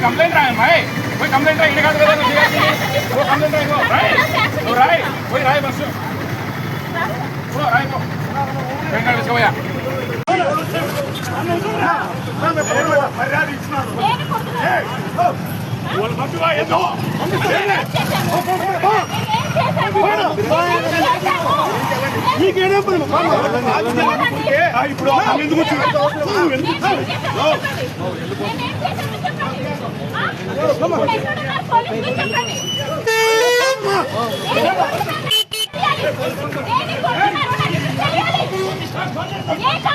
complaint राय भाई कोई complaint राय इन्हें कहा वो कंप्लेंट राय वो राय कोई राय बस वो राय को बेंगल इसको भैया मर्यादा इच्छनारू వాళ్ళు మధ్యలో ఏదో మీకేనే పని ఇప్పుడు ఎందుకు ఎందుకు